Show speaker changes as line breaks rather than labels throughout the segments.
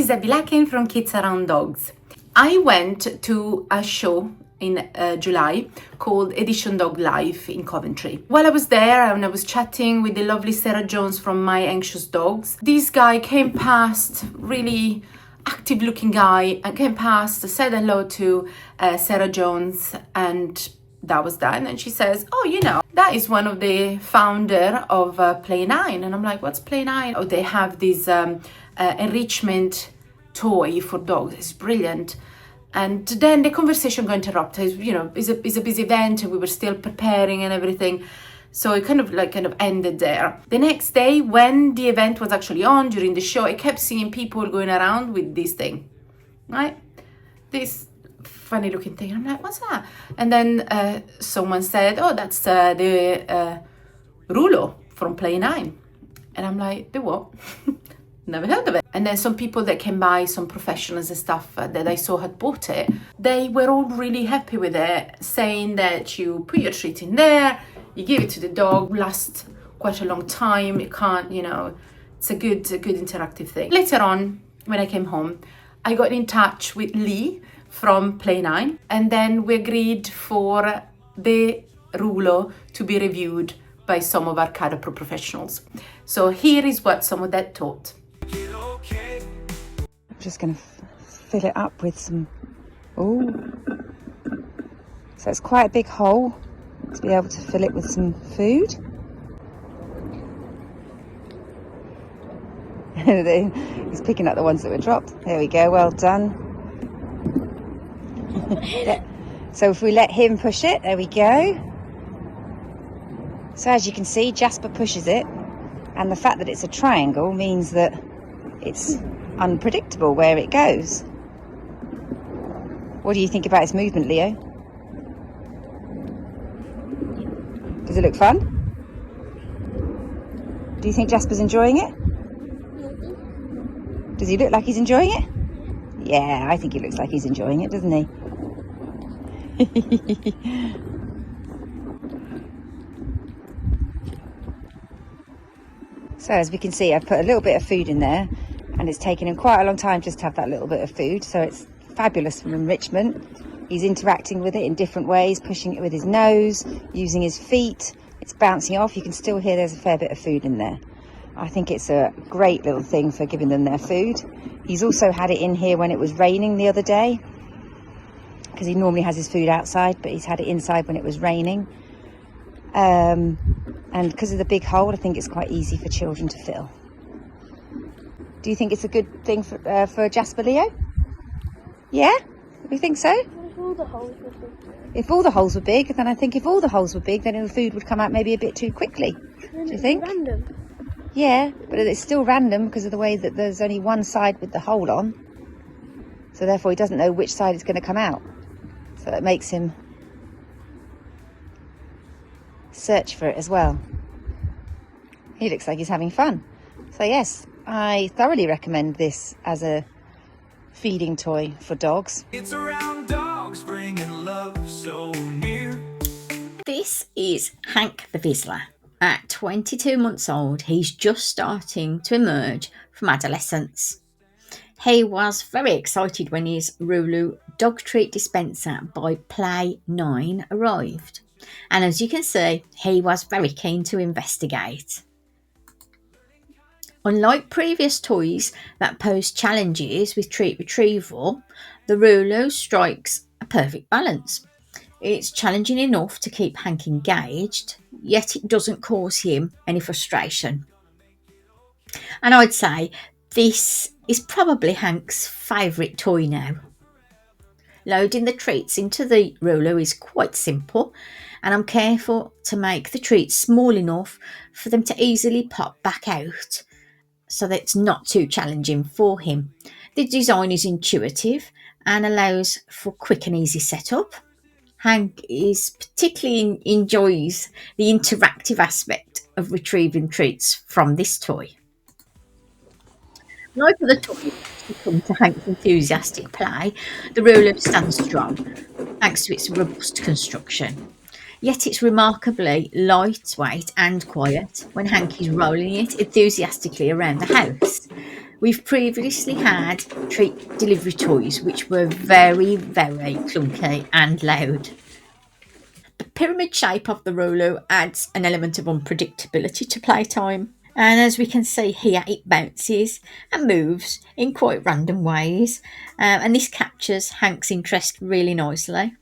is Abby Larkin from Kids Around Dogs. I went to a show in July called Edition Dog Life in Coventry. While I was there and I was chatting with the lovely Sarah Jones from My Anxious Dogs, this guy came past, really active looking guy, and came past, said hello to Sarah Jones, and that was that. And she says, oh, you know, that is one of the founder of Play9. And I'm like, what's Play9? Oh, they have this enrichment toy for dogs. It's brilliant. And then the conversation got interrupted. You know, it's a busy event and we were still preparing and everything. So it kind of ended there. The next day, when the event was actually on during the show, I kept seeing people going around with this thing, right? This funny looking thing. I'm like, what's that? And then someone said, oh, that's the Roolo from Play9. And I'm like, the what? Never heard of it. And then some people that came by, some professionals and stuff that I saw had bought it, they were all really happy with it, saying that you put your treat in there, you give it to the dog, lasts quite a long time. You can't, you know, it's a good interactive thing. Later on, when I came home, I got in touch with Lee from Play9, and then we agreed for the Roolo to be reviewed by some of our KAD-approved professionals. So here is what some of that taught.
I'm just going to fill it up with some, oh, so it's quite a big hole to be able to fill it with some food. He's picking up the ones that were dropped. There we go, well done. So if we let him push it, there we go. So as you can see, Jasper pushes it, and the fact that it's a triangle means that it's unpredictable where it goes. What do you think about its movement, Leo? Does it look fun? Do you think Jasper's enjoying it? Does he look like he's enjoying it? Yeah, I think he looks like he's enjoying it, doesn't he? So as we can see, I've put a little bit of food in there, and it's taken him quite a long time just to have that little bit of food, so it's fabulous for enrichment. He's interacting with it in different ways, pushing it with his nose, using his feet. It's bouncing off. You can still hear there's a fair bit of food in there. I think it's a great little thing for giving them their food. He's also had it in here when it was raining the other day, because he normally has his food outside, but he's had it inside when it was raining. And because of the big hole, I think it's quite easy for children to fill. Do you think it's a good thing for Jasper, Leo? Yeah? We think so?
If all the holes were big.
If all the holes were big, then I think if all the holes were big, then the food would come out maybe a bit too quickly. Do you think?
Random.
Yeah, but it's still random because of the way that there's only one side with the hole on. So therefore he doesn't know which side it's going to come out. So it makes him search for it as well. He looks like he's having fun. So yes, I thoroughly recommend this as a feeding toy for dogs.
It's around dogs, bringing love so near.
This is Hank the Vizsla. At 22 months old, he's just starting to emerge from adolescence. He was very excited when his Roolo dog treat dispenser by Play9 arrived. And as you can see, he was very keen to investigate. Unlike previous toys that pose challenges with treat retrieval, the Roolo strikes a perfect balance. It's challenging enough to keep Hank engaged, yet it doesn't cause him any frustration. And I'd say this is probably Hank's favourite toy now. Loading the treats into the Roolo is quite simple, and I'm careful to make the treats small enough for them to easily pop back out, so that it's not too challenging for him. The design is intuitive and allows for quick and easy setup. Hank particularly enjoys the interactive aspect of retrieving treats from this toy. Like other toys to come to Hank's enthusiastic play, the Roolo stands strong thanks to its robust construction. Yet it's remarkably lightweight and quiet when Hank is rolling it enthusiastically around the house. We've previously had treat delivery toys which were very, very clunky and loud. The pyramid shape of the Roolo adds an element of unpredictability to playtime. And as we can see here, it bounces and moves in quite random ways. And this captures Hank's interest really nicely.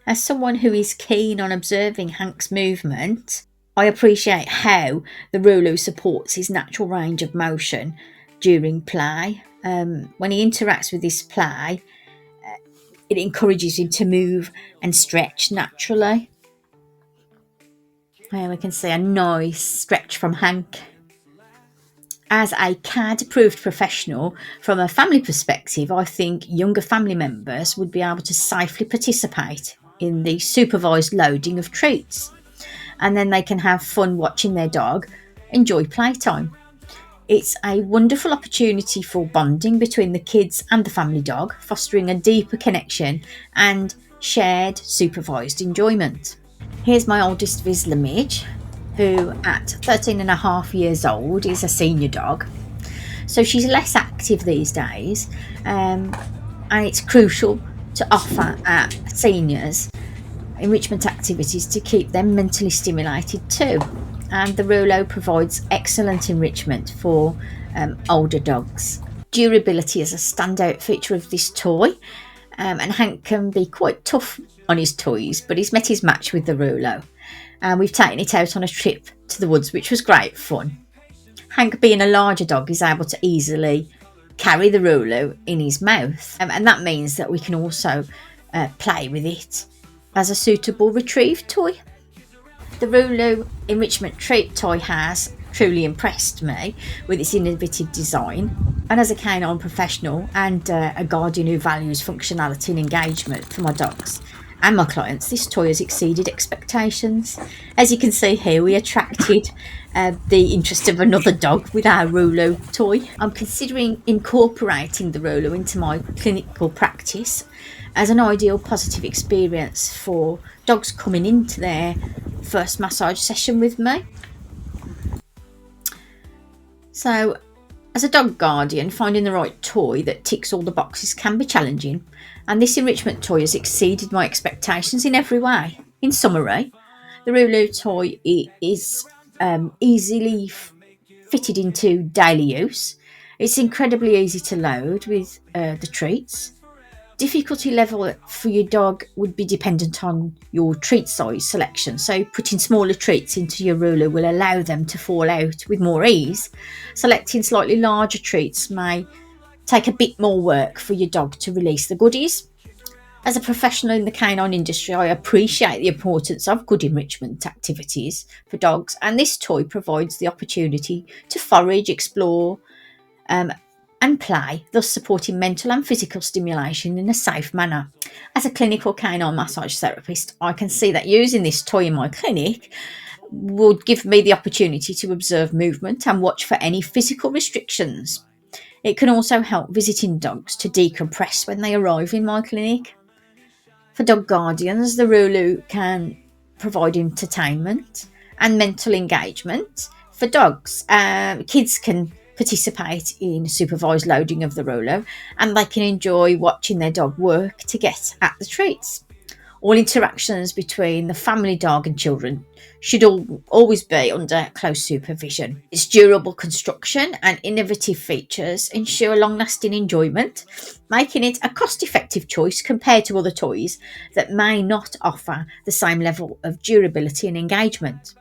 As someone who is keen on observing Hank's movement, I appreciate how the Roolo supports his natural range of motion during play. When he interacts with this play, it encourages him to move and stretch naturally. And we can see a nice stretch from Hank. As a KAD-approved professional, from a family perspective, I think younger family members would be able to safely participate in the supervised loading of treats. And then they can have fun watching their dog enjoy playtime. It's a wonderful opportunity for bonding between the kids and the family dog, fostering a deeper connection and shared supervised enjoyment. Here's my oldest Vizsla Midge, who at 13 and a half years old is a senior dog. So she's less active these days, and it's crucial to offer our seniors enrichment activities to keep them mentally stimulated too. And the Roolo provides excellent enrichment for older dogs. Durability is a standout feature of this toy, and Hank can be quite tough on his toys, but he's met his match with the Roolo. And we've taken it out on a trip to the woods, which was great fun. Hank, being a larger dog, is able to easily carry the Roolo in his mouth, and that means that we can also play with it as a suitable retrieve toy. The Roolo enrichment treat toy has truly impressed me with its innovative design, and as a canine professional and a guardian who values functionality and engagement for my dogs and my clients, this toy has exceeded expectations. As you can see here, we attracted the interest of another dog with our Roolo toy. I'm considering incorporating the Roolo into my clinical practice as an ideal positive experience for dogs coming into their first massage session with me. So, as a dog guardian, finding the right toy that ticks all the boxes can be challenging, and this enrichment toy has exceeded my expectations in every way. In summary, the Roolo toy is easily fitted into daily use. It's incredibly easy to load with the treats. Difficulty level for your dog would be dependent on your treat size selection. So putting smaller treats into your Roolo will allow them to fall out with more ease. Selecting slightly larger treats may take a bit more work for your dog to release the goodies. As a professional in the canine industry, I appreciate the importance of good enrichment activities for dogs, and this toy provides the opportunity to forage, explore, and play, thus supporting mental and physical stimulation in a safe manner. As a clinical canine massage therapist, I can see that using this toy in my clinic would give me the opportunity to observe movement and watch for any physical restrictions. It can also help visiting dogs to decompress when they arrive in my clinic. For dog guardians, the Roolo can provide entertainment and mental engagement. For dogs, kids can participate in supervised loading of the Roolo, and they can enjoy watching their dog work to get at the treats. All interactions between the family dog and children should always be under close supervision. Its durable construction and innovative features ensure long-lasting enjoyment, making it a cost-effective choice compared to other toys that may not offer the same level of durability and engagement.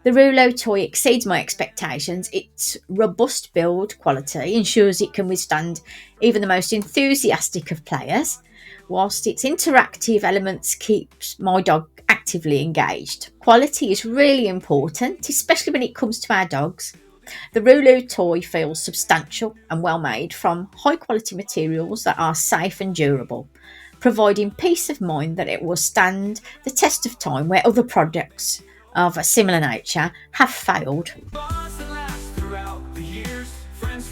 The Roolo toy exceeds my expectations. Its robust build quality ensures it can withstand even the most enthusiastic of players, whilst its interactive elements keeps my dog actively engaged. Quality is really important, especially when it comes to our dogs. The Roolo toy feels substantial and well made from high quality materials that are safe and durable, providing peace of mind that it will stand the test of time where other products of a similar nature have failed.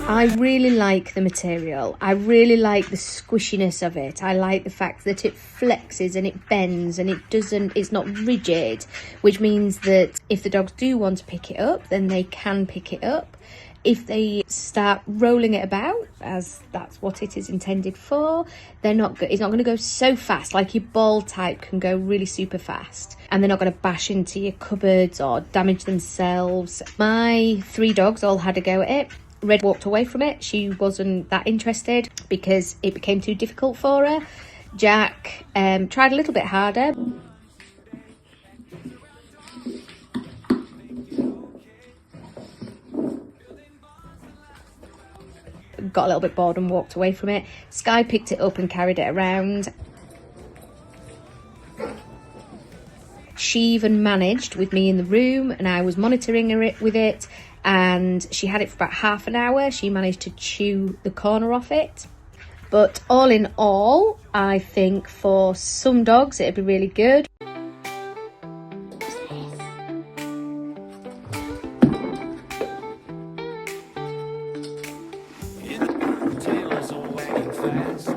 I really like the material. I really like the squishiness of it. I like the fact that it flexes and it bends and it's not rigid, which means that if the dogs do want to pick it up, then they can pick it up. If they start rolling it about, as that's what it is intended for, it's not going to go so fast. Like your ball type can go really super fast, and they're not going to bash into your cupboards or damage themselves. My 3 dogs all had a go at it. Red walked away from it. She wasn't that interested because it became too difficult for her. Jack tried a little bit harder. Got a little bit bored and walked away from it. Sky picked it up and carried it around. She even managed with me in the room, and I was monitoring her with it, and she had it for about half an hour. She managed to chew the corner off it. But all in all, I think for some dogs it'd be really good.
Tails are wagging fast.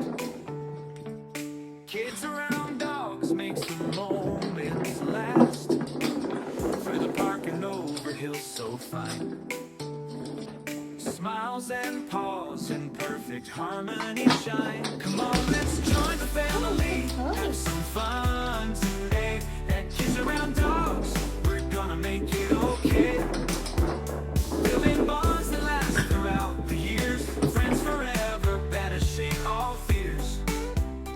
Kids around dogs makes the moments last. Through the park and over hills so fine. Smiles and paws in perfect harmony shine. Come on, let's join the family. Have some fun today. And kids around dogs, we're gonna make it okay. Building bonds that last throughout the years. Friends forever, better shake all fears.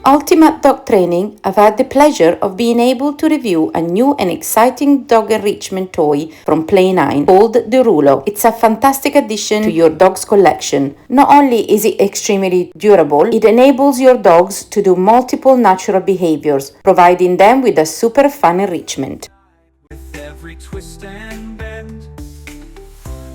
Ultimate Dog Training, I've had the pleasure of being able to review a new and exciting dog enrichment toy from Play9 called the Roolo. It's a fantastic addition to your dog's collection. Not only is it extremely durable, it enables your dogs to do multiple natural behaviors, providing them with a super fun enrichment.
With every twist and bend.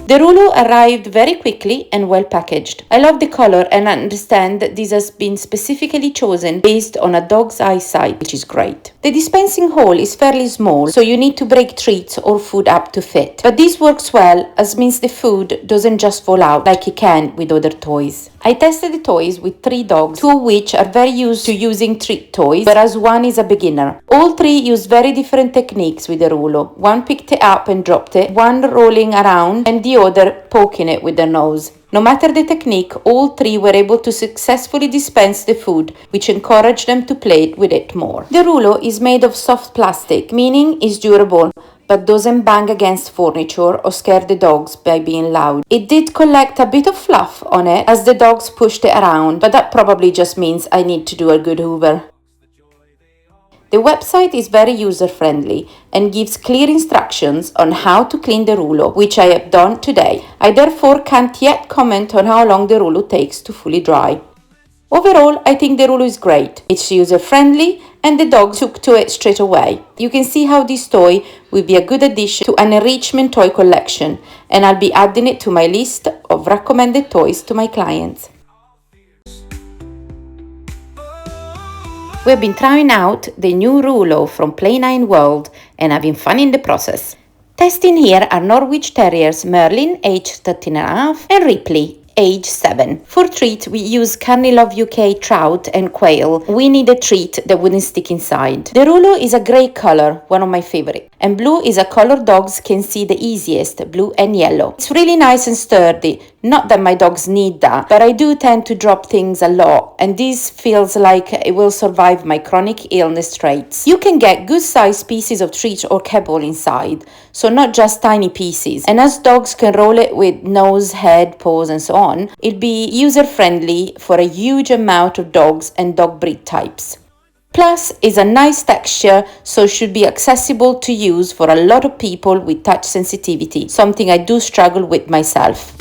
The Roolo arrived very quickly and well packaged. I love the color and understand that this has been specifically chosen based on a dog's eyesight, which is great. The dispensing hole is fairly small, so you need to break treats or food up to fit. But this works well, as means the food doesn't just fall out like it can with other toys. I tested the toys with 3 dogs, 2 of which are very used to using treat toys, whereas 1 is a beginner. All 3 use very different techniques with the Roolo. 1 picked it up and dropped it, 1 rolling around, and the other poking it with their nose. No matter the technique, all 3 were able to successfully dispense the food, which encouraged them to play with it more. The Roolo is made of soft plastic, meaning it's durable, but doesn't bang against furniture or scare the dogs by being loud. It did collect a bit of fluff on it as the dogs pushed it around, but that probably just means I need to do a good hoover. The website is very user-friendly and gives clear instructions on how to clean the Roolo, which I have done today. I therefore can't yet comment on how long the Roolo takes to fully dry. Overall, I think the Roolo is great. It's user-friendly and the dogs took to it straight away. You can see how this toy will be a good addition to an enrichment toy collection, and I'll be adding it to my list of recommended toys to my clients. We've been trying out the new Roolo from Play9 World and having fun in the process. Testing here are Norwich Terriers Merlin, age 13.5, and Ripley, age 7. For treat, we use Carnilove UK trout and quail. We need a treat that wouldn't stick inside. The Roolo is a grey colour, one of my favourite. And blue is a colour dogs can see the easiest, blue and yellow. It's really nice and sturdy. Not that my dogs need that, but I do tend to drop things a lot, and this feels like it will survive my chronic illness traits. You can get good sized pieces of treat or kibble inside, so not just tiny pieces. And as dogs can roll it with nose, head, paws and so on, it'll be user friendly for a huge amount of dogs and dog breed types. Plus, it's a nice texture, so should be accessible to use for a lot of people with touch sensitivity, something I do struggle with myself.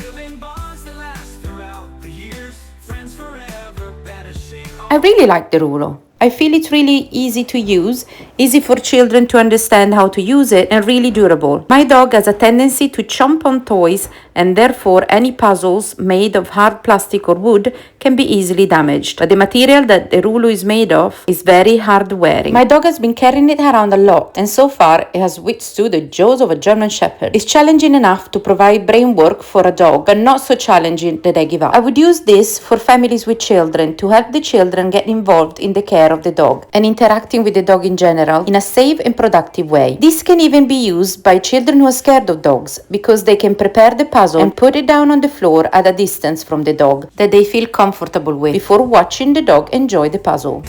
I really like the Roolo. I feel it's really easy to use, easy for children to understand how to use it, and really durable. My dog has a tendency to chomp on toys, and therefore any puzzles made of hard plastic or wood can be easily damaged, but the material that the Roolo is made of is very hard wearing. My dog has been carrying it around a lot, and so far it has withstood the jaws of a German Shepherd. It's challenging enough to provide brain work for a dog, but not so challenging that I give up. I would use this for families with children to help the children get involved in the care of the dog and interacting with the dog in general in a safe and productive way. This can even be used by children who are scared of dogs because they can prepare the puzzle and put it down on the floor at a distance from the dog that they feel comfortable with before watching the dog enjoy the puzzle.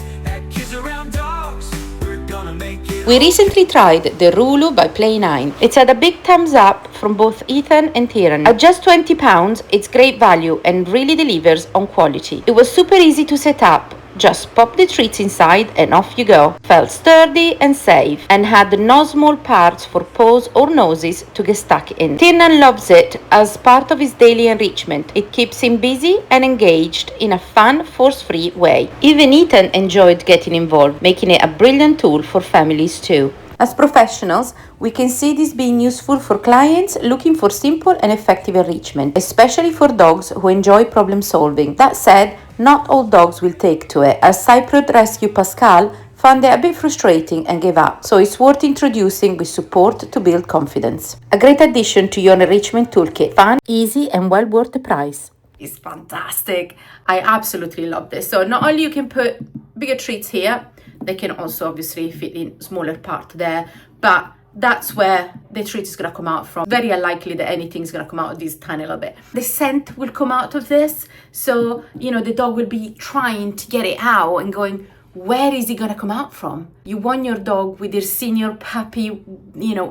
We recently tried the Roolo by Play9. It's had a big thumbs up from both Ethan and Tyrion. At just £20, it's great value and really delivers on quality. It was super easy to set up. Just pop the treats inside and off you go. Felt sturdy and safe and had no small parts for paws or noses to get stuck in. Tyrion loves it as part of his daily enrichment. It keeps him busy and engaged in a fun, force-free way. Even Ethan enjoyed getting involved, making it a brilliant tool for families too. As professionals, we can see this being useful for clients looking for simple and effective enrichment, especially for dogs who enjoy problem solving. That said, not all dogs will take to it, as Cyprus Rescue Pascal found it a bit frustrating and gave up, so it's worth introducing with support to build confidence. A great addition to your enrichment toolkit, fun, easy and well worth the price. It's fantastic. I absolutely love this. So not only you can put bigger treats here, they can also obviously fit in smaller part there, but that's where the treat is going to come out from. Very unlikely that anything's going to come out of this tiny little bit. The scent will come out of this, so the dog will be trying to get it out and going, where is it going to come out from? You want your dog with your senior puppy,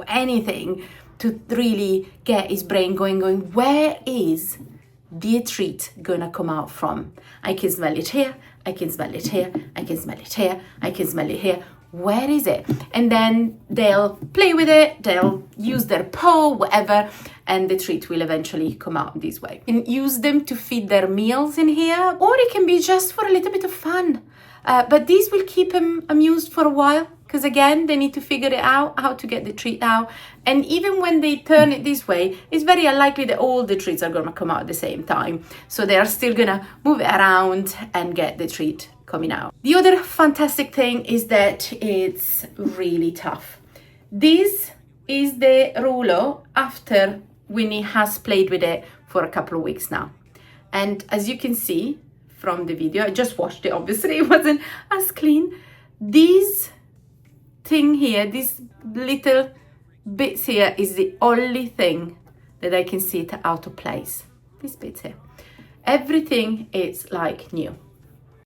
anything, to really get his brain going, where is the treat going to come out from? I can smell it here, I can smell it here, I can smell it here, I can smell it here. Where is it? And then they'll play with it, they'll use their paw, whatever, and the treat will eventually come out this way. And use them to feed their meals in here, or it can be just for a little bit of fun. But these will keep them amused for a while, because again, they need to figure it out, how to get the treat out. And even when they turn it this way, it's very unlikely that all the treats are going to come out at the same time. So they are still going to move it around and get the treat coming out. The other fantastic thing is that it's really tough. This is the Roolo after Winnie has played with it for a couple of weeks now. And as you can see from the video, I just washed it, obviously, it wasn't as clean. These thing here, these little bits here, is the only thing that I can see it out of place. These bits here. Everything is like new.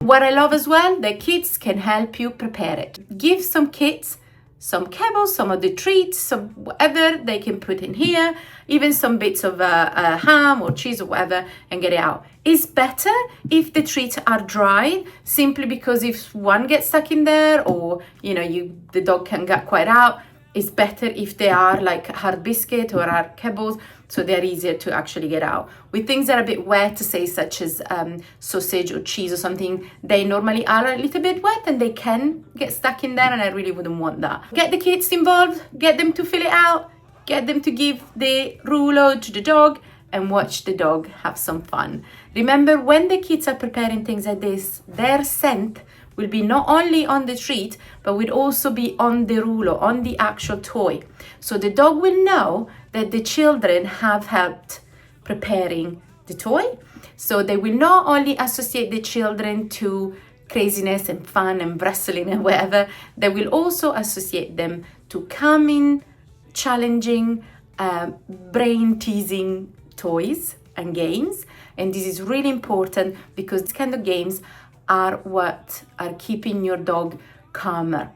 What I love as well, the kids can help you prepare it. Give some kids some kibbles, some of the treats, some whatever they can put in here, even some bits of ham or cheese or whatever, and get it out. It's better if the treats are dry, simply because if one gets stuck in there, or the dog can get quite out, it's better if they are like hard biscuit or hard kibbles, so they're easier to actually get out. With things that are a bit wet, say such as sausage or cheese or something, they normally are a little bit wet and they can get stuck in there, and I really wouldn't want that. Get the kids involved, get them to fill it out, get them to give the Roolo to the dog, and watch the dog have some fun. Remember, when the kids are preparing things like this, their scent will be not only on the treat, but will also be on the Roolo, on the actual toy. So the dog will know that the children have helped preparing the toy. So they will not only associate the children to craziness and fun and wrestling and whatever, they will also associate them to calming, challenging, brain-teasing toys and games. And this is really important, because these kind of games are what are keeping your dog calmer.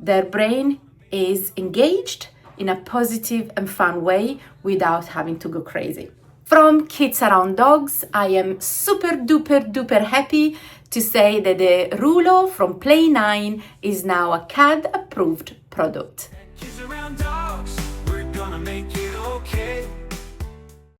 Their brain is engaged in a positive and fun way without having to go crazy. From Kids Around Dogs, I am super duper duper happy to say that the Roolo from Play9 is now a KAD-approved product.
Kids around dogs, we're gonna make it